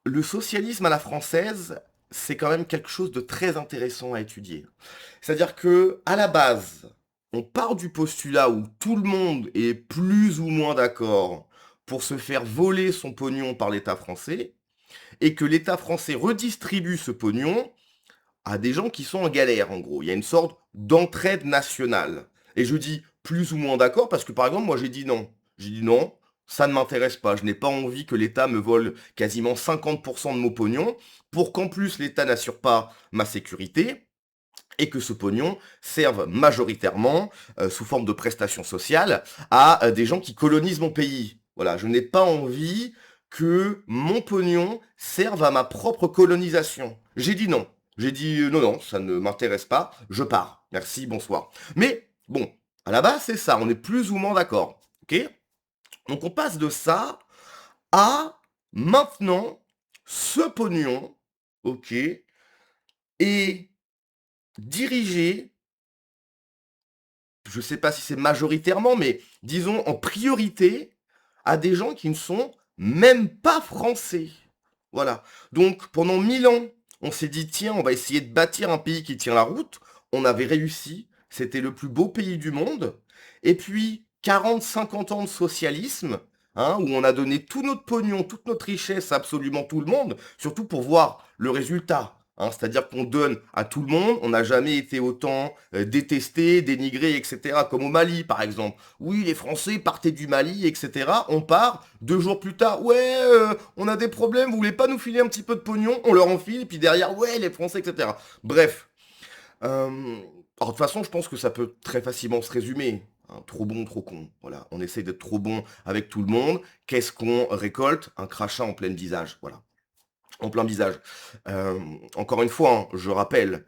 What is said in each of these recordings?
Le socialisme à la française, c'est quand même quelque chose de très intéressant à étudier. C'est-à-dire que, à la base, on part du postulat où tout le monde est plus ou moins d'accord pour se faire voler son pognon par l'État français, et que l'État français redistribue ce pognon à des gens qui sont en galère, en gros. Il y a une sorte d'entraide nationale. Et je dis plus ou moins d'accord parce que, par exemple, moi, j'ai dit non. J'ai dit non, ça ne m'intéresse pas. Je n'ai pas envie que l'État me vole quasiment 50% de mon pognon pour qu'en plus l'État n'assure pas ma sécurité et que ce pognon serve majoritairement, sous forme de prestations sociales, à des gens qui colonisent mon pays. Voilà, je n'ai pas envie que mon pognon serve à ma propre colonisation. J'ai dit non. J'ai dit non, non, ça ne m'intéresse pas, je pars. Merci, bonsoir. Mais bon, à la base, c'est ça, on est plus ou moins d'accord. Ok? Donc on passe de ça à maintenant, ce pognon, ok, est dirigé, je sais pas si c'est majoritairement, mais disons en priorité, à des gens qui ne sont même pas français. Voilà. Donc pendant 1000 ans, on s'est dit, tiens, on va essayer de bâtir un pays qui tient la route. On avait réussi. C'était le plus beau pays du monde. Et puis, 40, 50 ans de socialisme, hein, où on a donné tout notre pognon, toute notre richesse à absolument tout le monde, surtout pour voir le résultat. Hein, c'est-à-dire qu'on donne à tout le monde, on n'a jamais été autant détesté, dénigré, etc. Comme au Mali, par exemple. Oui, les Français partaient du Mali, etc. On part, 2 jours plus tard, ouais, on a des problèmes, vous voulez pas nous filer un petit peu de pognon? On leur en file, et puis derrière, ouais, les Français, etc. Bref. Alors, de toute façon, je pense que ça peut très facilement se résumer. Hein, trop bon, trop con. Voilà, on essaie d'être trop bon avec tout le monde. Qu'est-ce qu'on récolte? Un crachat en plein visage. Voilà, en plein visage. Euh, Encore une fois, hein, je rappelle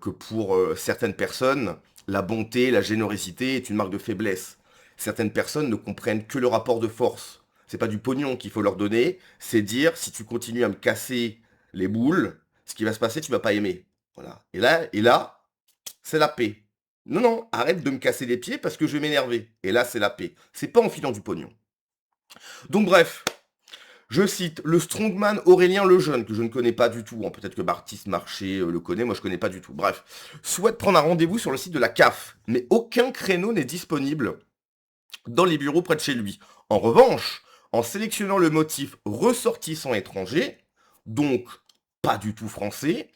que pour certaines personnes, la bonté, la générosité est une marque de faiblesse. Certaines personnes ne comprennent que le rapport de force. C'est pas du pognon qu'il faut leur donner, c'est dire si tu continues à me casser les boules, ce qui va se passer, tu vas pas aimer. Voilà. Et là, c'est la paix. Non, non, arrête de me casser les pieds parce que je vais m'énerver. Et là, c'est la paix. C'est pas en filant du pognon. Donc bref, je cite le strongman Aurélien Lejeune, que je ne connais pas du tout, hein, peut-être que Baptiste Marché le connaît, moi je connais pas du tout. Bref, souhaite prendre un rendez-vous sur le site de la CAF, mais aucun créneau n'est disponible dans les bureaux près de chez lui. En revanche, en sélectionnant le motif ressortissant étranger, donc pas du tout français,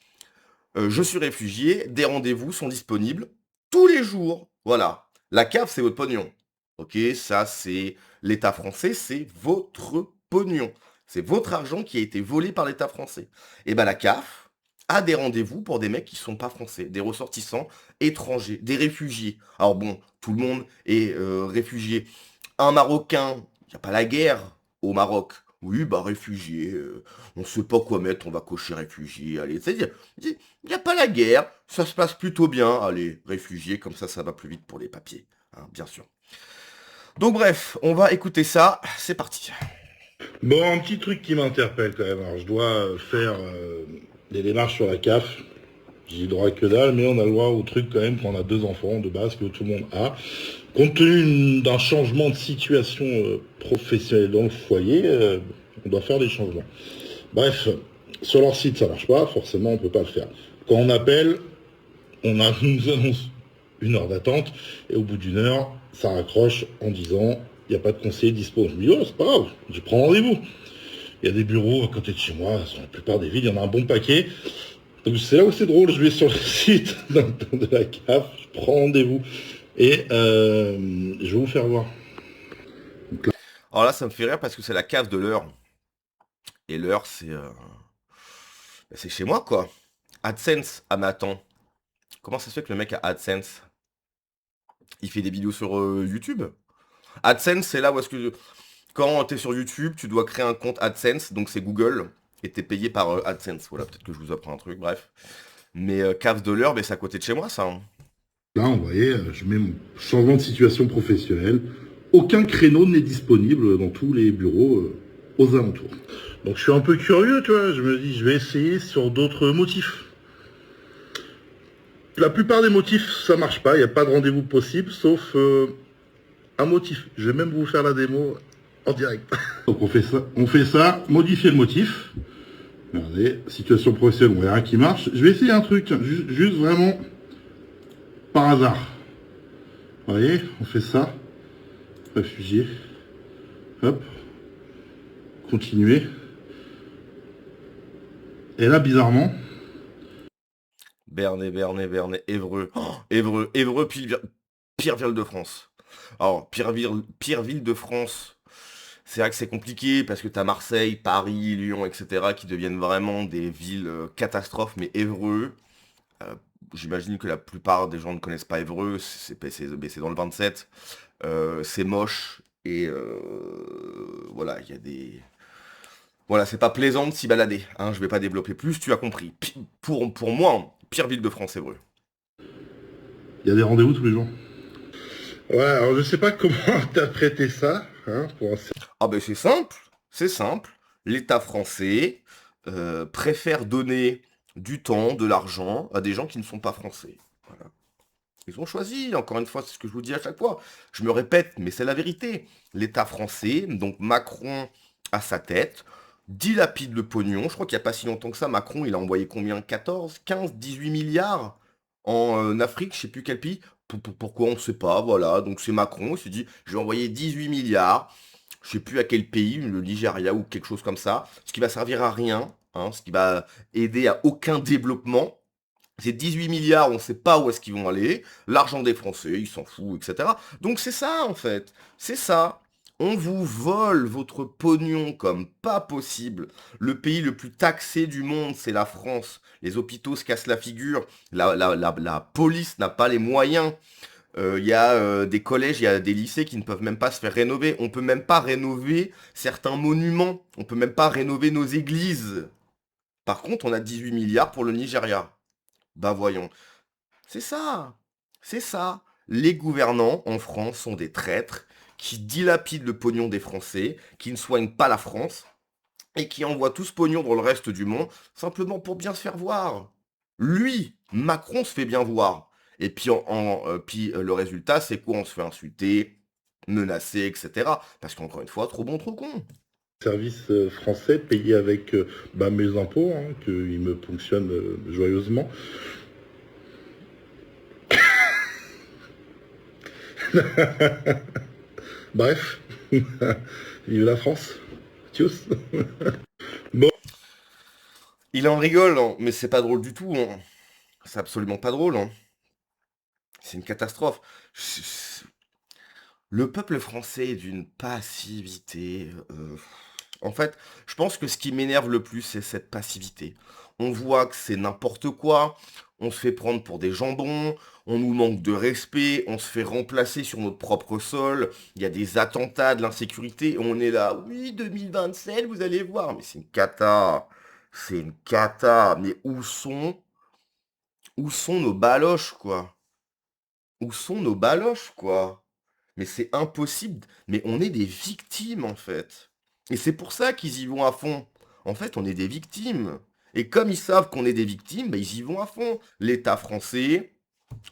je suis réfugié, des rendez-vous sont disponibles tous les jours. Voilà. La CAF, c'est votre pognon. Ok, ça c'est l'État français, c'est votre pognon. C'est votre argent qui a été volé par l'État français. Et ben la CAF a des rendez-vous pour des mecs qui sont pas français, des ressortissants étrangers, des réfugiés. Alors bon, tout le monde est réfugié. Un Marocain, il n'y a pas la guerre au Maroc. Oui, bah réfugié, on sait pas quoi mettre, on va cocher réfugié, allez, c'est-à-dire, il n'y a pas la guerre, ça se passe plutôt bien, allez, réfugié, comme ça va plus vite pour les papiers, hein, bien sûr. Donc bref, on va écouter ça, c'est parti. Bon, un petit truc qui m'interpelle quand même. Alors, je dois faire des démarches sur la CAF. J'y droit que dalle, mais on a le droit au truc quand même quand on a deux enfants de base que tout le monde a. Compte tenu d'un changement de situation professionnelle dans le foyer, on doit faire des changements. Bref, sur leur site ça marche pas, forcément on peut pas le faire. Quand on appelle, on nous annonce 1 heure d'attente, et au bout d'1 heure, ça raccroche en disant il n'y a pas de conseiller dispo. Je me dis oh c'est pas grave, je prends rendez-vous. Il y a des bureaux à côté de chez moi, sur la plupart des villes, il y en a un bon paquet. Donc c'est là où c'est drôle, je vais sur le site de la CAF, je prends rendez-vous et je vais vous faire voir. Alors là, ça me fait rire parce que c'est la cave de l'heure. Et l'heure, c'est chez moi, quoi. AdSense, ah mais attends, comment ça se fait que le mec a AdSense? Il fait des vidéos sur YouTube? AdSense, c'est là où est-ce que quand tu es sur YouTube, tu dois créer un compte AdSense, donc c'est Google, et t'es payé par AdSense. Voilà, peut-être que je vous apprends un truc, bref. Mais cave de l'herbe, c'est à côté de chez moi, ça. Hein. Là, vous voyez, je mets mon changement de situation professionnelle. Aucun créneau n'est disponible dans tous les bureaux aux alentours. Donc je suis un peu curieux, tu vois. Je me dis, je vais essayer sur d'autres motifs. La plupart des motifs, ça marche pas. Il n'y a pas de rendez-vous possible, sauf un motif. Je vais même vous faire la démo en direct. Donc on fait ça, modifier le motif. Regardez, situation professionnelle, on verra qui marche. Je vais essayer un truc, tiens, juste vraiment par hasard. Vous voyez, on fait ça. Réfugié. Hop. Continuer. Et là, bizarrement, Bernay, Bernay, Bernay, Évreux. Oh, Évreux, Évreux, pire ville de France. Alors, pire ville de France. C'est vrai que c'est compliqué parce que t'as Marseille, Paris, Lyon, etc. qui deviennent vraiment des villes catastrophes, mais Évreux, euh, j'imagine que la plupart des gens ne connaissent pas Évreux, c'est dans le 27. C'est moche et voilà, il y a des... Voilà, c'est pas plaisant de s'y balader, hein, je vais pas développer plus, tu as compris. Pour moi, hein, pire ville de France, Évreux. il y a des rendez-vous tous les jours. Ouais, alors je sais pas comment interpréter ça, hein, pour un... Ah ben c'est simple, c'est simple. L'État français préfère donner du temps, de l'argent à des gens qui ne sont pas français. Voilà. Ils ont choisi, encore une fois, c'est ce que je vous dis à chaque fois. Je me répète, mais c'est la vérité. L'État français, donc Macron à sa tête, dilapide le pognon. Je crois qu'il n'y a pas si longtemps que ça, Macron, il a envoyé combien? 14, 15, 18 milliards en Afrique, je sais plus quel pays. Pourquoi on ne sait pas, voilà. Donc c'est Macron, il s'est dit, je vais envoyer 18 milliards, je sais plus à quel pays, le Nigeria ou quelque chose comme ça, ce qui va servir à rien, hein, ce qui va aider à aucun développement. C'est 18 milliards, on ne sait pas où est-ce qu'ils vont aller. L'argent des Français, ils s'en foutent, etc. Donc c'est ça, en fait. C'est ça. On vous vole votre pognon comme pas possible. Le pays le plus taxé du monde, c'est la France. Les hôpitaux se cassent la figure. La police n'a pas les moyens. Il y a des collèges, il y a des lycées qui ne peuvent même pas se faire rénover. On peut même pas rénover certains monuments. On peut même pas rénover nos églises. Par contre, on a 18 milliards pour le Nigeria. Bah voyons. C'est ça. C'est ça. Les gouvernants en France sont des traîtres qui dilapident le pognon des Français, qui ne soignent pas la France et qui envoient tout ce pognon dans le reste du monde simplement pour bien se faire voir. Lui, Macron se fait bien voir. Et puis, le résultat, c'est quoi? On se fait insulter, menacer, etc. Parce qu'encore une fois, trop bon, trop con. Service français payé avec mes impôts, hein, qu'ils me ponctionnent joyeusement. Bref, vive la France. Tchuss. Bon, Il en rigole, hein, mais c'est pas drôle du tout, hein. C'est absolument pas drôle, hein. C'est une catastrophe. Le peuple français est d'une passivité. En fait, je pense que ce qui m'énerve le plus, c'est cette passivité. On voit que c'est n'importe quoi, on se fait prendre pour des jambons, on nous manque de respect, on se fait remplacer sur notre propre sol, il y a des attentats, de l'insécurité, et on est là, oui, 2027, vous allez voir, mais c'est une cata, mais où sont nos baloches, quoi? Où sont nos baloches, quoi? Mais c'est impossible. Mais on est des victimes, en fait. Et c'est pour ça qu'ils y vont à fond. En fait, on est des victimes. Et comme ils savent qu'on est des victimes, bah, ils y vont à fond. L'État français,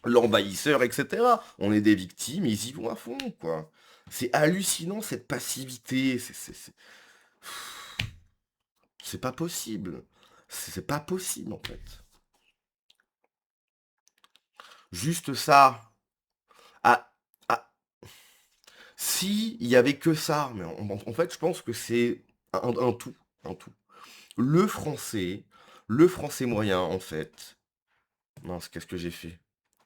l'envahisseur, etc. On est des victimes, ils y vont à fond, quoi. C'est hallucinant, cette passivité. C'est pas possible. C'est pas possible, en fait. Juste ça. Ah, ah, si il y avait que ça, mais en fait, je pense que c'est un tout, un tout. Le français, le français moyen, en fait. Mince, qu'est-ce que j'ai fait?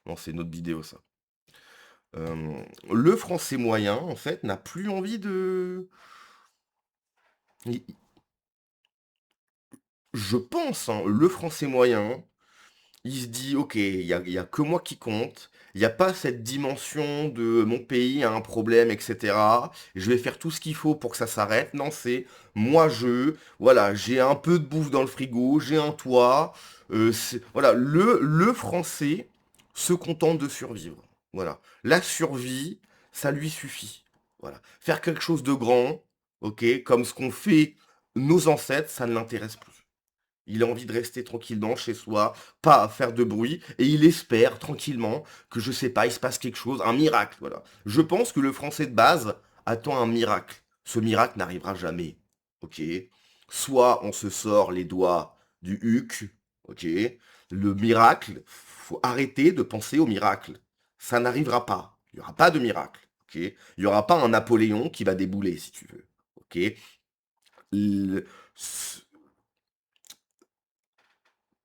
Non, c'est une autre vidéo, ça. Le français moyen, en fait, n'a plus envie de. il- Je pense, hein, le français moyen, il se dit, ok, il y a que moi qui compte. Il n'y a pas cette dimension de mon pays a un problème, etc. Je vais faire tout ce qu'il faut pour que ça s'arrête. Non, c'est moi voilà, j'ai un peu de bouffe dans le frigo, j'ai un toit. Voilà, le français se contente de survivre. Voilà, la survie, ça lui suffit. Voilà, faire quelque chose de grand, ok, comme ce qu'ont fait nos ancêtres, ça ne l'intéresse plus. Il a envie de rester tranquillement chez soi, pas faire de bruit, et il espère tranquillement que, je sais pas, il se passe quelque chose, un miracle, voilà. Je pense que le français de base attend un miracle. Ce miracle n'arrivera jamais, ok? soit on se sort les doigts du huc, ok? Le miracle, faut arrêter de penser au miracle. Ça n'arrivera pas. Il n'y aura pas de miracle, ok? Il n'y aura pas un Napoléon qui va débouler, si tu veux, ok? Le-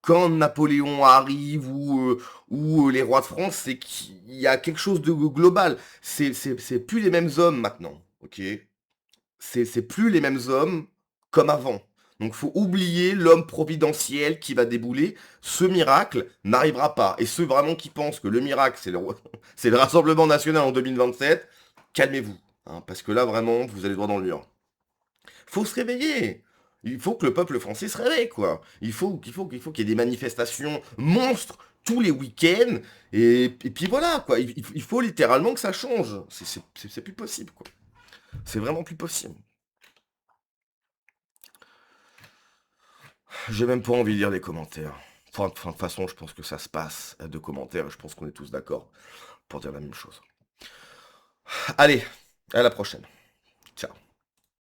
Quand Napoléon arrive ou les rois de France, c'est qu'il y a quelque chose de global. C'est plus les mêmes hommes maintenant, ok? C'est plus les mêmes hommes comme avant. Donc faut oublier l'homme providentiel qui va débouler. Ce miracle n'arrivera pas. Et ceux vraiment qui pensent que le miracle, c'est le Rassemblement National en 2027, calmez-vous, hein, parce que là vraiment, vous allez droit dans le mur. Faut se réveiller. Il faut que le peuple français se réveille, quoi. Il faut qu'il y ait des manifestations monstres tous les week-ends. Et puis voilà, quoi. Il faut littéralement que ça change. C'est plus possible, quoi. C'est vraiment plus possible. J'ai même pas envie de lire les commentaires. Enfin, de toute façon, je pense que ça se passe à 2 commentaires. Je pense qu'on est tous d'accord pour dire la même chose. Allez, à la prochaine.